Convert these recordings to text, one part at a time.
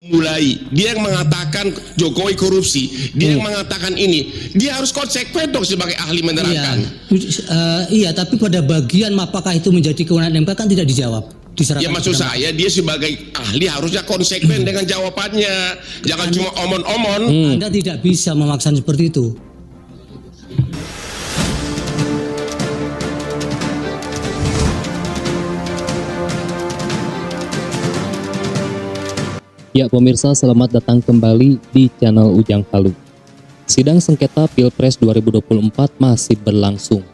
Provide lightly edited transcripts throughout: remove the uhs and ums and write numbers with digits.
mulai dia yang mengatakan Jokowi korupsi, dia yang mengatakan ini, dia harus konsekuen dong sebagai ahli menerangkan. Iya, tapi pada bagian apakah itu menjadi kewenangan MK kan tidak dijawab. Ya maksud saya dia sebagai ahli harusnya konsekuen dengan jawabannya, jangan cuma omon-omon. Anda tidak bisa memaksa seperti itu. Ya pemirsa, selamat datang kembali di channel Ujang Halu. Sidang sengketa Pilpres 2024 masih berlangsung.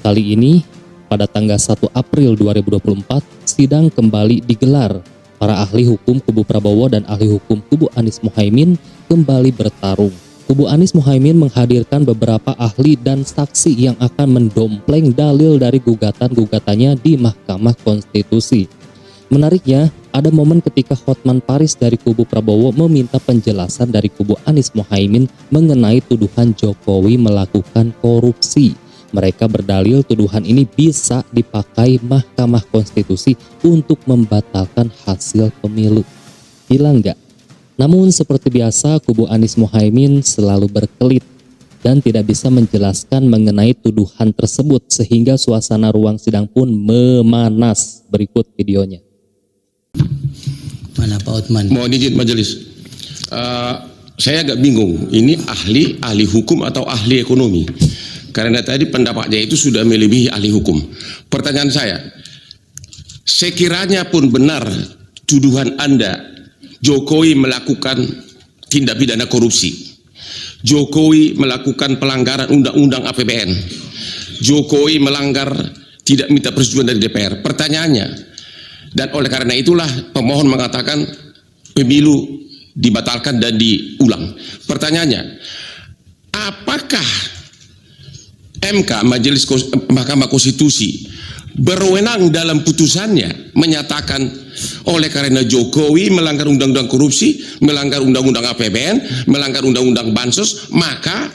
Kali ini, pada tanggal 1 April 2024, sidang kembali digelar. Para ahli hukum kubu Prabowo dan ahli hukum kubu Anies Mohaimin kembali bertarung. Kubu Anies Mohaimin menghadirkan beberapa ahli dan saksi yang akan mendompleng dalil dari gugatan-gugatannya di Mahkamah Konstitusi. Menariknya, ada momen ketika Hotman Paris dari kubu Prabowo meminta penjelasan dari kubu Anies Mohaimin mengenai tuduhan Jokowi melakukan korupsi. Mereka berdalil tuduhan ini bisa dipakai Mahkamah Konstitusi untuk membatalkan hasil pemilu. Gila nggak? Namun seperti biasa, kubu Anies Mohaimin selalu berkelit dan tidak bisa menjelaskan mengenai tuduhan tersebut sehingga suasana ruang sidang pun memanas. Berikut videonya. Mana Pak Hotman? Mohon izin majelis, saya agak bingung, ini ahli hukum atau ahli ekonomi? Karena tadi pendapatnya itu sudah melebihi ahli hukum. Pertanyaan saya, sekiranya pun benar tuduhan Anda Jokowi melakukan tindak pidana korupsi, Jokowi melakukan pelanggaran undang-undang APBN, Jokowi melanggar tidak minta persetujuan dari DPR. Pertanyaannya, dan oleh karena itulah pemohon mengatakan pemilu dibatalkan dan diulang. Pertanyaannya, apakah MK Mahkamah Konstitusi berwenang dalam putusannya menyatakan oleh karena Jokowi melanggar undang-undang korupsi, melanggar undang-undang APBN, melanggar undang-undang bansos, maka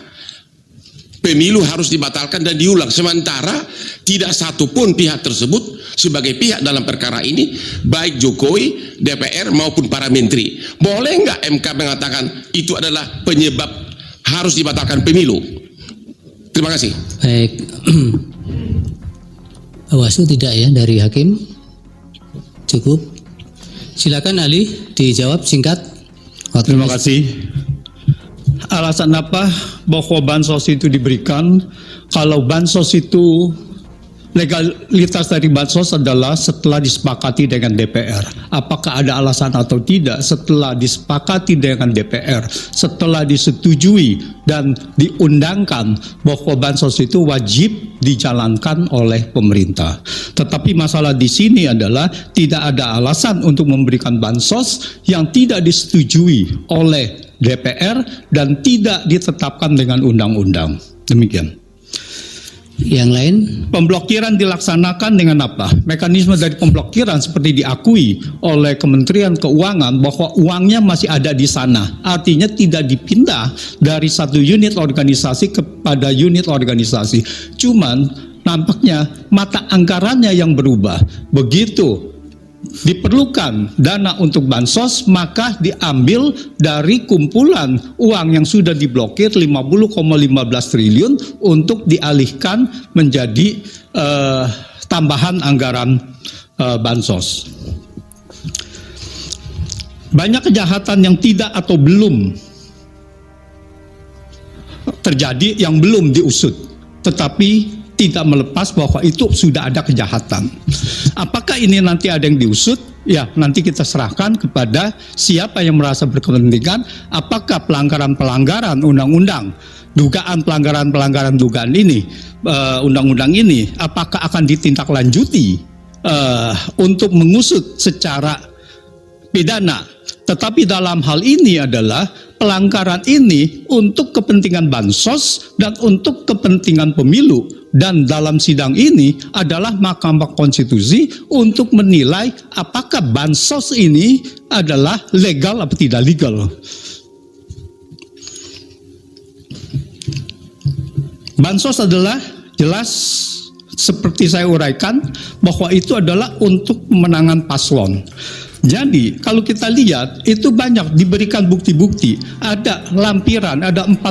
pemilu harus dibatalkan dan diulang, sementara tidak satupun pihak tersebut sebagai pihak dalam perkara ini, baik Jokowi, DPR maupun para menteri. Boleh nggak MK mengatakan itu adalah penyebab harus dibatalkan pemilu? Terima kasih. Baik. Bawaslu tidak ya dari hakim? Cukup. Silakan ahli dijawab singkat. Terima kasih. Alasan apa bahwa bansos itu diberikan? Kalau bansos itu, legalitas dari bansos adalah setelah disepakati dengan DPR. Apakah ada alasan atau tidak? Setelah disepakati dengan DPR, setelah disetujui dan diundangkan bahwa bansos itu wajib dijalankan oleh pemerintah. Tetapi masalah di sini adalah tidak ada alasan untuk memberikan bansos yang tidak disetujui oleh DPR dan tidak ditetapkan dengan undang-undang. Demikian. Yang lain? Pemblokiran dilaksanakan dengan apa? Mekanisme dari pemblokiran seperti diakui oleh Kementerian Keuangan bahwa uangnya masih ada di sana. Artinya tidak dipindah dari satu unit organisasi kepada unit organisasi. Cuman nampaknya mata anggarannya yang berubah. Begitu diperlukan dana untuk bansos, maka diambil dari kumpulan uang yang sudah diblokir 50,15 triliun untuk dialihkan menjadi tambahan anggaran bansos. Banyak kejahatan yang tidak atau belum terjadi, yang belum diusut, tetapi tidak melepas bahwa itu sudah ada kejahatan. Apakah ini nanti ada yang diusut? Ya, nanti kita serahkan kepada siapa yang merasa berkepentingan. Apakah pelanggaran-pelanggaran undang-undang, dugaan pelanggaran-pelanggaran dugaan ini, undang-undang ini, apakah akan ditindaklanjuti untuk mengusut secara pidana? Tetapi dalam hal ini adalah pelanggaran ini untuk kepentingan bansos dan untuk kepentingan pemilu. Dan dalam sidang ini adalah Mahkamah Konstitusi untuk menilai apakah bansos ini adalah legal atau tidak legal. Bansos adalah jelas seperti saya uraikan bahwa itu adalah untuk pemenangan paslon. Jadi kalau kita lihat itu banyak diberikan bukti-bukti, ada lampiran, ada 40,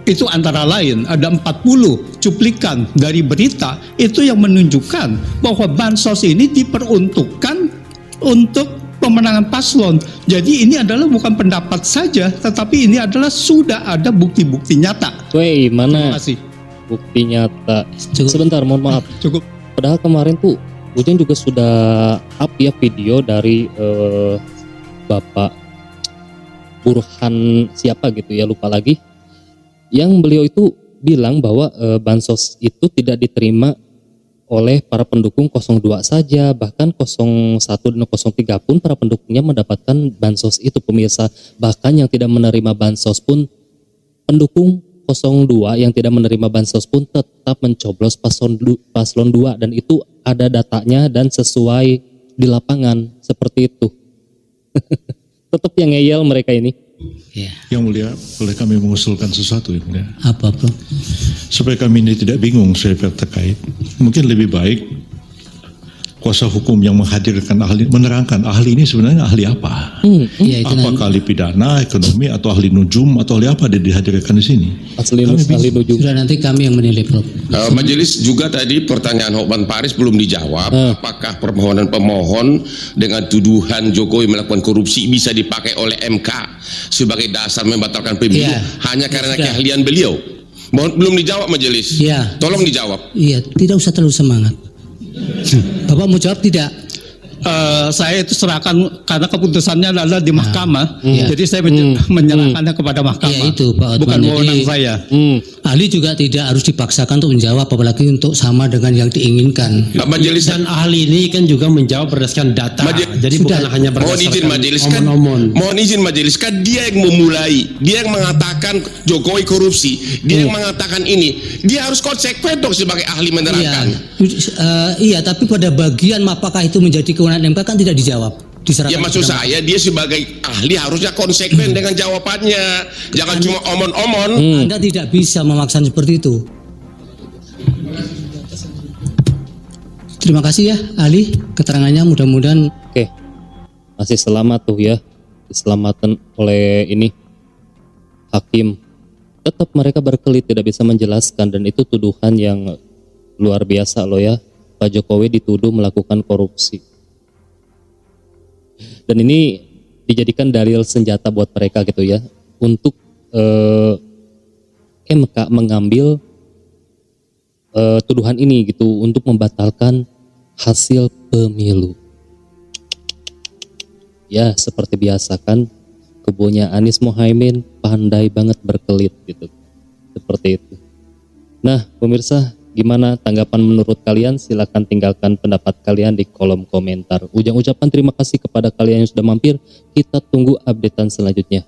itu antara lain ada 40 cuplikan dari berita itu yang menunjukkan bahwa bansos ini diperuntukkan untuk pemenangan paslon. Jadi ini adalah bukan pendapat saja, tetapi ini adalah sudah ada bukti-bukti nyata. Woi, Terima mana kasih. bukti nyata? Cukup. Sebentar, mohon maaf. Cukup. Padahal kemarin tuh Ujang juga sudah up ya video dari Bapak Burhan siapa gitu ya, lupa lagi. Yang beliau itu bilang bahwa bansos itu tidak diterima oleh para pendukung 02 saja, bahkan 01 dan 03 pun para pendukungnya mendapatkan bansos itu, pemirsa. Bahkan yang tidak menerima bansos pun, pendukung 02 yang tidak menerima bansos pun tetap mencoblos paslon 2, dan itu ada datanya dan sesuai di lapangan seperti itu. Tetap yang ngeyel mereka ini. Ya. Yang mulia, boleh kami mengusulkan sesuatu yang mulia? Apa, Bro? Supaya kami ini tidak bingung saya terkait. Mungkin lebih baik kuasa hukum yang menghadirkan ahli, menerangkan ahli ini sebenarnya ahli apa? Ya, itu Apakah ahli pidana, ekonomi, atau ahli nujum, atau ahli apa yang dihadirkan di sini? Asli Kami ahli nujum. sudah nanti kami yang menilai, Bro. Majelis juga tadi pertanyaan Hokman Paris belum dijawab. Apakah permohonan pemohon dengan tuduhan Jokowi melakukan korupsi bisa dipakai oleh MK sebagai dasar membatalkan pemilu Iya. hanya karena Sudah. keahlian beliau? Belum dijawab majelis. Iya. Tolong dijawab. Iya, tidak usah terlalu semangat. Bapak mau jawab tidak? Saya itu serahkan karena keputusannya adalah di mahkamah, Iya. jadi saya menyerahkannya kepada mahkamah. Iya, itu, Pak Otman. Bukan Jadi, wewenang saya. Ahli juga tidak harus dipaksakan untuk menjawab, apalagi untuk sama dengan yang diinginkan. Majelis Dan ahli ini kan juga menjawab berdasarkan data. Jadi Sudah. bukan hanya mohon izin berdasarkan majelis kan, omon-omon. mohon izin majelis kan dia yang memulai, dia yang mengatakan Jokowi korupsi, dia yang mengatakan ini, dia harus konsekuen dong sebagai ahli Iya, menerangkan. iya, tapi pada bagian apakah itu menjadi kewenangan MK kan tidak dijawab. Diserahkan Ya maksud kepada saya dia sebagai ahli harusnya konsekuen dengan jawabannya, jangan cuma omon-omon. Anda tidak bisa memaksa seperti itu. Terima kasih ya ahli keterangannya, mudah-mudahan Oke, masih selamat tuh ya, diselamatkan oleh ini hakim. Tetap mereka berkelit tidak bisa menjelaskan, dan itu tuduhan yang luar biasa loh ya. Pak Jokowi dituduh melakukan korupsi, dan ini dijadikan dalil senjata buat mereka gitu ya, untuk MK mengambil tuduhan ini gitu untuk membatalkan hasil pemilu. Ya seperti biasa kan, kubunya Anies Mohaimin pandai banget berkelit gitu, seperti itu. Nah pemirsa, gimana tanggapan menurut kalian? Silahkan tinggalkan pendapat kalian di kolom komentar. Ujang ucapan terima kasih kepada kalian yang sudah mampir. Kita tunggu updatean selanjutnya.